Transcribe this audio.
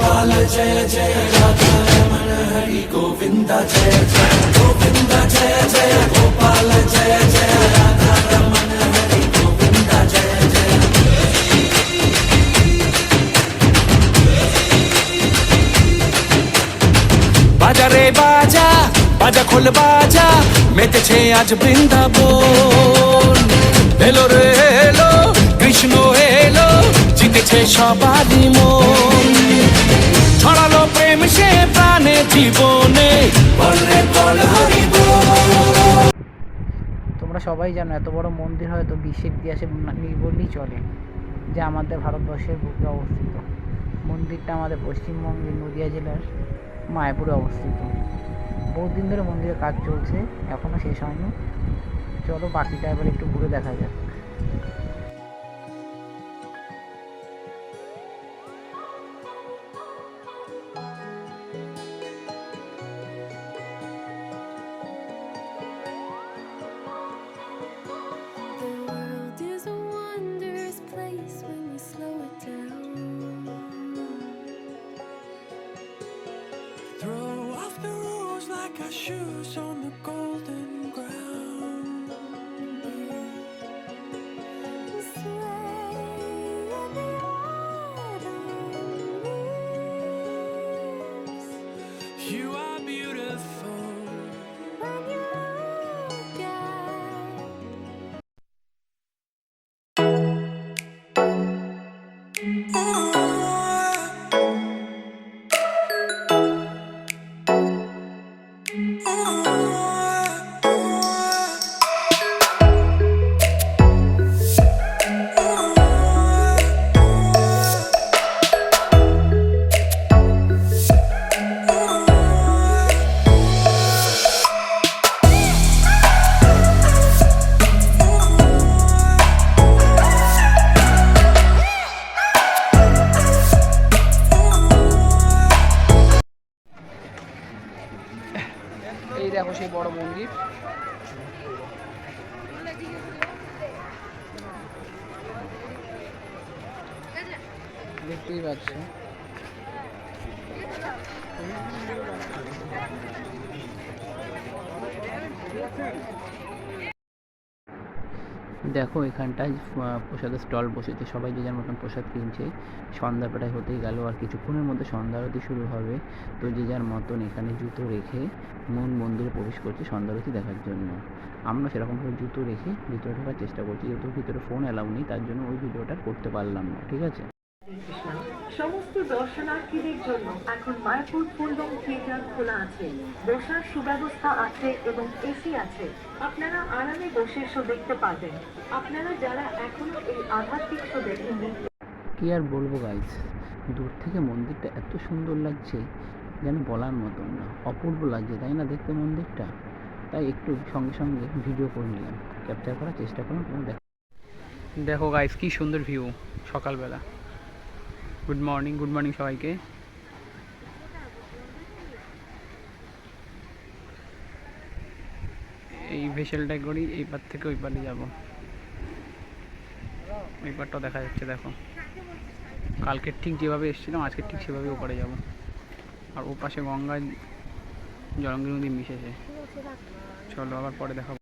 गोपाल जय जय राधा रमण हरि गोविंद जय जय गोविंद जय जय गोपाल जय जय राधा रमण हरि गोविंद जय जय। बाजा रे बाजा बाजा खोल बाजा মেতেছে আজ বৃন্দাবন এলো রে এলো কৃষ্ণ এলো জিতেছে সবারই মন ছড়ালো প্রেম সে প্রাণে জীবনে বলরে বল হরি বল। তোমরা সবাই জানো এত বড় মন্দির হয়তো বিশ্বের ইতিহাসে নেই বললেই চলে, যা আমাদের ভারতবর্ষের বুকে অবস্থিত। মন্দিরটা আমাদের পশ্চিমবঙ্গের নদিয়া জেলার মায়াপুরে অবস্থিত। বহুদিন ধরে মন্দিরের কাজ চলছে, এখনও শেষ হয়নি। চলো বাকিটা এবার একটু ঘুরে দেখা যাক। Shoes on the golden ground. Sway in the autumn leaves. You are beautiful when you look এই দেখো সেই বড় মন্দির। দেখতেই পাচ্ছ। দেখো এখানটায় প্রসাদের স্টল বসেছে, সবাই যে যার মতন প্রসাদ কিনছে। সন্ধ্যা প্রায় হতেই গেল, আর কিছুক্ষণের মধ্যে সন্ধ্যা আরতি শুরু হবে। তো যে যার মতন এখানে জুতো রেখে মন মন্দিরে প্রবেশ করছে সন্ধ্যা আরতি দেখার জন্য। আমরা সেরকমভাবে জুতো রেখে ভিতরে ঢোকার চেষ্টা করছি, যেহেতু ভিতরে ফোন অ্যালাউ নেই, তার জন্য ওই ভিডিওটা করতে পারলাম না। ঠিক আছে। সমস্ত দর্শনার্থীদের জন্য এখন মায়াপুর ফুলবন থিয়েটার খোলা আছে। বসার সুব্যবস্থা আছে এবং এসি আছে। আপনারা আরামে বসে শো দেখতে পারবেন। আপনারা যারা এখনো এই আধ্যাত্মিক শো দেখেননি, কি আর বলবো গাইস, দূর থেকে মন্দিরটা এত সুন্দর লাগছে যেন বলার মতন না, অপূর্ব লাগছে তাই না দেখতে মন্দিরটা। তাই একটু সঙ্গে সঙ্গে ভিডিও করে নিলাম, ক্যাপচার করার চেষ্টা করলাম। তোমরা দেখো গাইস কি সুন্দর ভিউ সকালবেলা। গুড মর্নিং সবাইকে। এই ভেসেলটা করি, এই পার থেকে ওই পারে যাবো। ওই পারটাও দেখা যাচ্ছে দেখো। কালকে ঠিক যেভাবে এসেছিলাম আজকে ঠিক সেভাবে ওপারে যাব। আর ও পাশে গঙ্গা জলঙ্গি নদী মিশেছে। চলো আবার পরে দেখাবো।